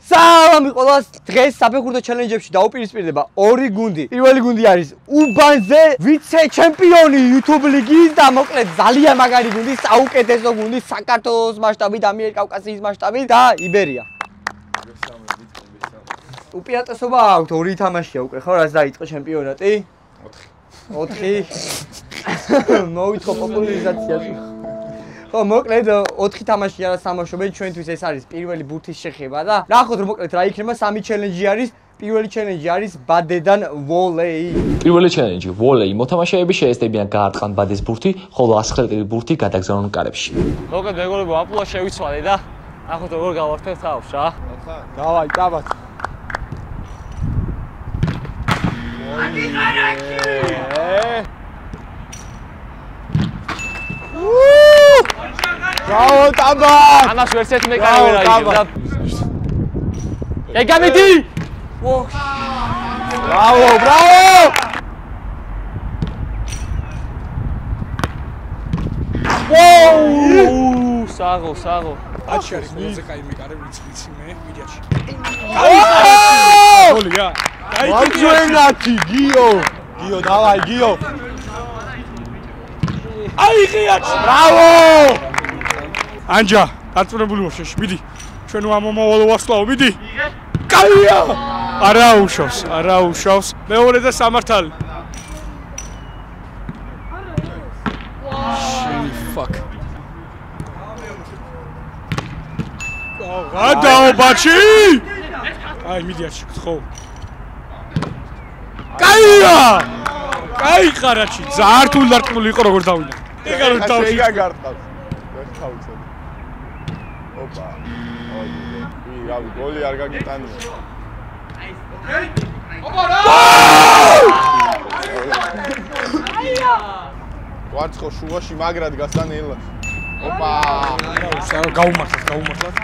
სალამი ყველას დღეს საფეხბურთო ჩელენჯებში დაუპირისპირდება ორი გუნდი. პირველი გუნდი არის უბანზე ვიცე ჩემპიონი YouTube ლიგის და მოკლედ ძალიან მაგარი გუნდი, საუკეთესო გუნდი საქართველოს მასშტაბით, ამიერკავკასიის მასშტაბით და იბერია. უპირატესობა აქვს ორი თამაშია უკვე ხო, რაც დაიწყო ჩემპიონატი? 4. მოვითხოვ პოპულარიზაციას. ხო, მოკლედ 4 თამაში არა სამაშობენ, ჩვენთვის ეს არის პირველი ბურთის შეხება და ნახოთ რომ მოკლედ რა იქნება, 3 ჩელენჯი არის. პირველი ჩელენჯი არის ბადედან ვოლეი. პირველი ჩელენჯი ვოლეი. მოთამაშეები შეესწებიან გაარტყან ბადეს ბურთი, ხოლო ასხლეტილი ბურთი გადაგზავნონ კარებში. მოკლედ მეგობრებო, ამპულა შევიცვალე და ნახოთ როგორ გავართევ თავს რა. დავაი, წაბათ. Bravo, Tabat! Anas verset me kare vera igeb. Gamidi! Bravo, bravo! Wow! Sago. Achari, ყველაზე კაი მეკარე ვიცი მე ვიდეოში. გოლია. აიჩენათი, გიო, დავაი, გიო. აიღიაჩი. Bravo! ანჯა, დაწუნებული ვარ შეში, მიდი. ჩვენ ამომავალო ვარსლავ, მიდი. კაია! არა უშავს. მეორე და სამართალი. Fuck. გადაო ბაჩი! აი, მიდიაჩი, ხო. კაია! კაი ყარაჩი, ზართულ დარტყმული იყო როგორ დავიდა. ეგარ დავში. გაგარტყავს. ვერ თავიცე. ოპა. ოი, რავი, გოლი არ გაგიტანია. ოპა რა! აია! ვარცხო შუაში მაგრად გასანელა. ოპა! გაუმართლად.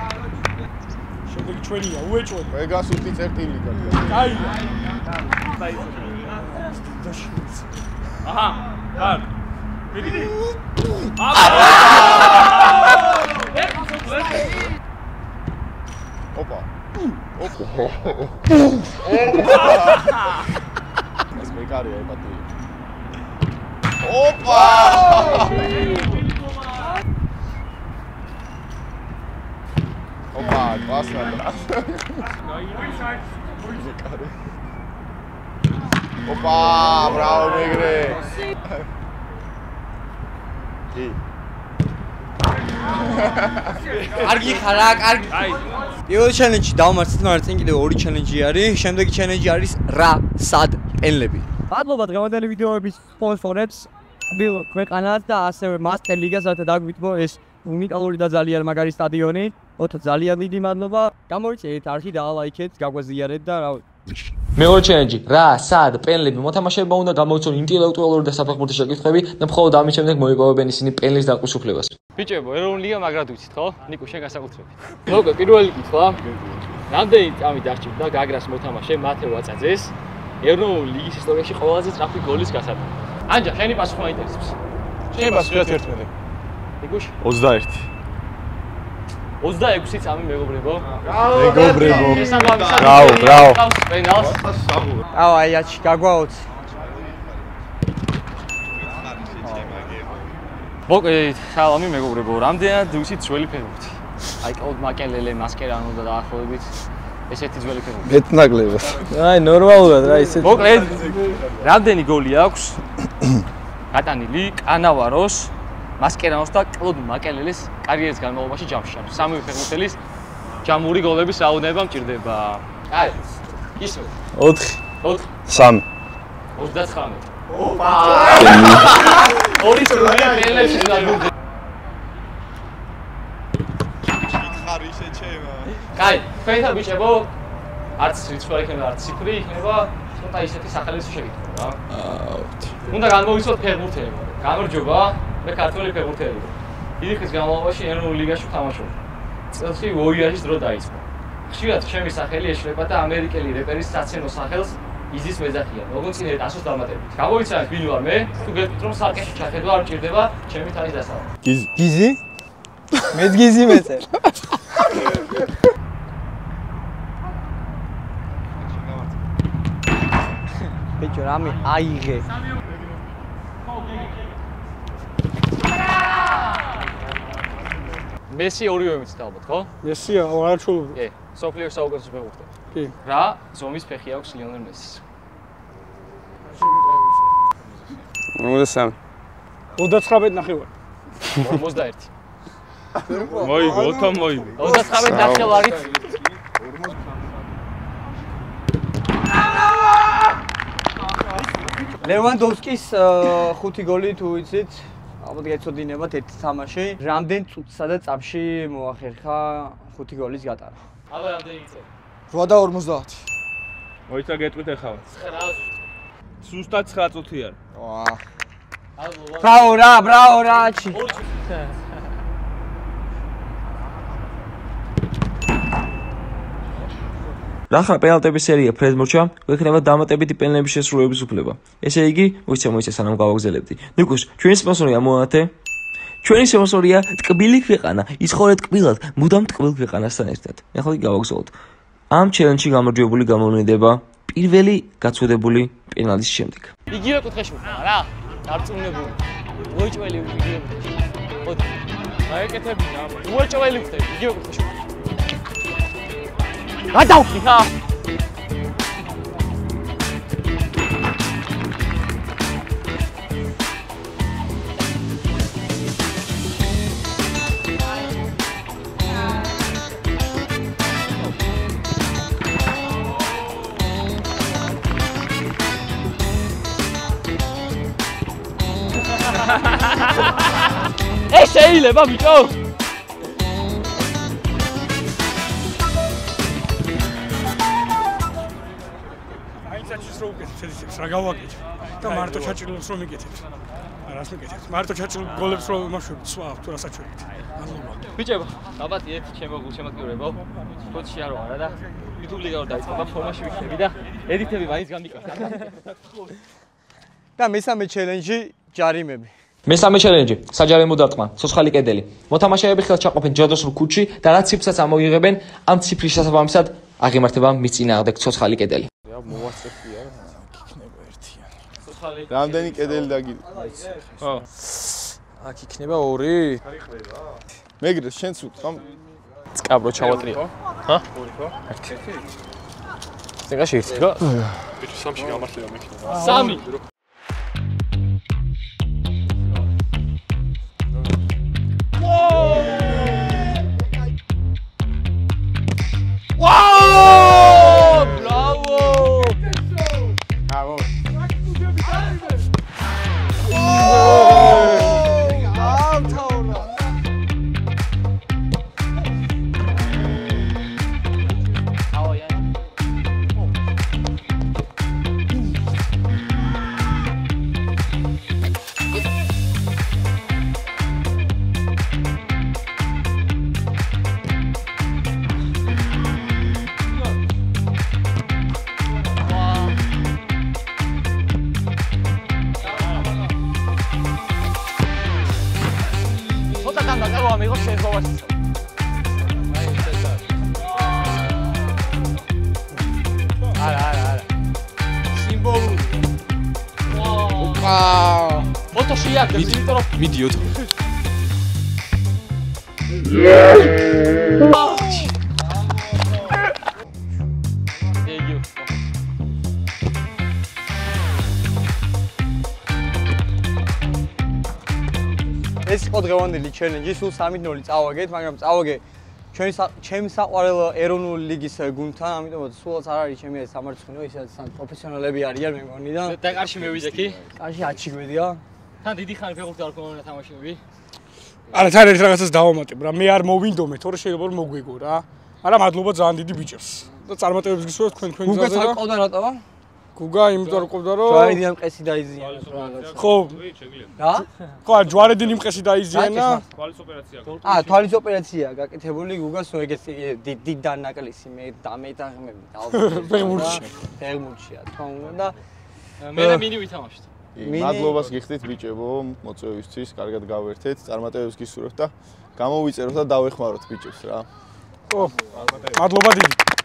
შემდეგი ჩვენია, უეჭველი. ეგას უთი წერტილი გაქვს. კაია. აჰა, არ. მიდი. ოპა. ეს მეკარია ებატი. ოპა! ოპა, კლასნა. ოპა, ბრავო მეგრე. კარგი ხარა, კარგი. აი. პირველი ჩელენჯი დავმარცხეთ, მაგრამ წინ კიდევ ორი ჩელენჯი არის. შემდეგი ჩელენჯი არის რა, სად, პენლები. მადლობა დღევანდელი ვიდეოების სპონსორებს, ქვეყანას და ასევე მასტერ ლიგას, რათა დაგვიტბო ეს უნიკალური და ძალიან მაგარი სტადიონი. ოთო ძალიან დიდი მადლობა. გამოიწერეთ არხი და ლაიქეთ, გაგვაზიარეთ და რა მეორე ჩელენჯი რა, სად, პენლები. მოთამაშეებმა უნდა გამოიცნონ ინტელექტუალური და საფეხბურთო შეკითხვები და მხოლოდ ამის შემდეგ მოიპოვებენ ისინი პენლის დაყუჩუფლებას. ბიჭებო, ეროვნული ლიგა მაგრად ვიცით ხო? ნიკო, შენ განსაკუთრებით. მოკლედ, პირველი კითხვა. რამდენი წამი დასჭირდა გაგრას მოთამაშე მათე ვაწაძეს ეროვნული ლიგის ისტორიაში ყველაზე სწრაფი გოლის გასატანად? ანჯა, შენი პასუხი მაინტერესებს. შენ პასუხი 11. ნიკოშ 21. 26 წამი მეგობრებო. მეგობრებო. ბრავო. დავაი, აჩი, გაგვაოც. მოკლედ, სალამი მეგობრებო. რამდენად ვიცით ძველი ფეხბურთი? აი, მაკელელე, მასკერანო და დაახლოებით ესეთი ძველი ფეხბურთი. მეტნაკლებად. აი, ნორმალურად რა ისეთი. მოკლედ, რამდენი გოლი აქვს გატანილი კანავაროს, მასკერანოს და კლოდ მაკელელეს კარიერის განმავლობაში ჯამში? სამივე ფეხბურთელის ჯამური გოლების რაოდენობა მჭირდება. აი, ისე. 4. 3. 29. ოპა! ორი წრუია პელებში დაგუძე. ხარი შეჩემა. კაი, თქვენთან ბიჭებო, არც რიცხვარი იქნება, არც ციფრი იქნება, ცოტა ისეთი სახელის შეკითხვა რა. უნდა განმოვიცოთ ფეხბურთელი. გამარჯობა, მე ქართველი ფეხბურთელი. დიდი ხნის განმავლობაში ეროვნულ ლიგაში ვთამაშობ. წელში ვოიაჟის დრო დაიწყო. ხშირად ჩემი სახელი ეშლება და ამერიკელი რეპერის საცენო სახელს იზის მეძახიან. როგორც წინ ასოს დამატებით. გამოიცანეთ ვინ ვარ მე? თუ გეტყვით რომ სარკეში ჩახედვა არ მჭირდება, ჩემი თაის დასავლა. გიზი? მეც გიზი მეწერ. ბიჭო, რამე აიღე. მესი ორივე მიცდა ალბათ, ხო? მესია არაჩვეულებრივ. კი, სოფლიოს საუკეთესო ფეხბურთელი. კი. რა ზომის ფეხი აქვს ლიონელ მესის? 53. 39 ნახევარი. 41. მოიგო, ოთო მოიგო. 39 ნახევარით. ლევანდოვსკის 5 გოლი თუ ვიცით, ალბათ გეცოდინებათ ერთ თამაში. რამდენ წუთსა და წამში მოახერხა 5 გოლის გატანა? აბა რამდენი იწევ? 8 და 50. მოიცა გეტყვით ახლა. 9. ზუსტად 9 წუთი არის. ვა. ბრავო რა, აჩი. რახან პენალტების სერია ფრედ მორჩა, გვექნება დამატებითი პენალტების შესრულების უფლება. ესე იგი, მოიცა სანამ გავაგზავნებდი. ნიკოს, ჩვენი სპონსორია მოათე. ჩვენი სპონსორია ტკბილი ქვეყანა, იცხოვრე ტკბილად, მუდამ ტკბილ ქვეყანასთან ერთად. ეხლა გავაგზავნოთ. ამ ჩელენჯში გამარჯვებული გამოვლინდება პირველი გაწოდებული პენალტის შემდეგ. იგივე კუთხეში ვიყავ რა. დარწმუნებული. უეჭველი იგივე კუთხეში. ხოდი. აეკეთები რა. უეჭველი ხდება იგივე კუთხეში. გადავხი ხა. ეს შეიძლება ბიჭო? აიცაჩის რო უკეთებს ეს რა გავაკეთე და მარტო ჩაჭრილებს რომ მიკეთებს. არას მიკეთებს. მარტო ჩაჭრილ გოლებს რომ იმაშვებ, სვავ თუ რა საჭიროებით. მადლობა. ბიჭებო, ალბათ ერთ შემოგკურებო. ფოთში არ ვარ და YouTube ლიგა რომ დაიწყება, ფორმაში ვიქნები და ედიტები მაინც გამიკეთებ. და მესამე ჩელენჯი ჯარიმები. მესამე ჩელენჯი საჯარიმო დარტყმა, ცოცხალი კედელი. მოთამაშეები ხელს ჩაყოფენ ჯადოსნურ ქუჩში და რაც ციფრსაც ამოიღებენ, ამ ციფრის შესაბამისად აღიმართება მის წინააღმდეგ ცოცხალი კედელი. მოვასწრებია რა. იქნება ერთიანი. ცოცხალი. რამდენი კედელი დაგიდო? ხო. აქ იქნება 2. მეგრე შენც უთხრა წკაბრო ჩავატრიო. ჰა? 2 ხო? 1. ზეგაში 1 ხო? ბიჭო, 3-ში გამართლება მექნება. 3. Wow! Bravo! Bravo. amigos, es lo básico. Ara. Simbolu. Wow. Foto siyah, dentro. Midiot. ეს იყო დღევანდელი ჩელენჯი, სულ 3-0 წავაგეთ, მაგრამ წავაგე ჩემი საყვარელ ეროვნული ლიგის გუნდთან, ამიტომაც სულაც არ არის ჩემი ეს სამარცხინო, ისაც პროფესიონალები არიან მე მგონი და კარში მევიდე კი? კარში 10 გვედია. თან დიდი ხანი ფეხბურთი არ ქონია თამაშები? არა, თან ერთ რაღაცას დავამატებ რა, მე არ მოვინდომე, თორე შეიძლება რომ მოგვიგო რა. არა, მადლობა ძალიან დიდი ბიჭებს. და წარმატებებს გისურვებთ თქვენ გზაზე და გუგა რატოა? გუგა იმიტომ რომ ყოფდა რომ ჯვარედინი მყესი დაიზიანა რაღაც. ხო. რა? ხო, ჯვარედინი მყესი დაიზიანა. თვალის ოპერაცია. თვალის ოპერაცია გაკეთებული გუგას ეგეც დიდ დანაკლისი მე დამეტაღმები ფეხბურთში. ფეხბურთშია თქო და მე და მინი ვითამაშეთ. მადლობას გიხდით ბიჭებო, მოწვევისთვის, კარგად გავერთეთ, წარმატებებს გისურვებთ და გამოვიწეროთ და დავეხმაროთ ბიჭებს რა. ხო. მადლობა დიდი.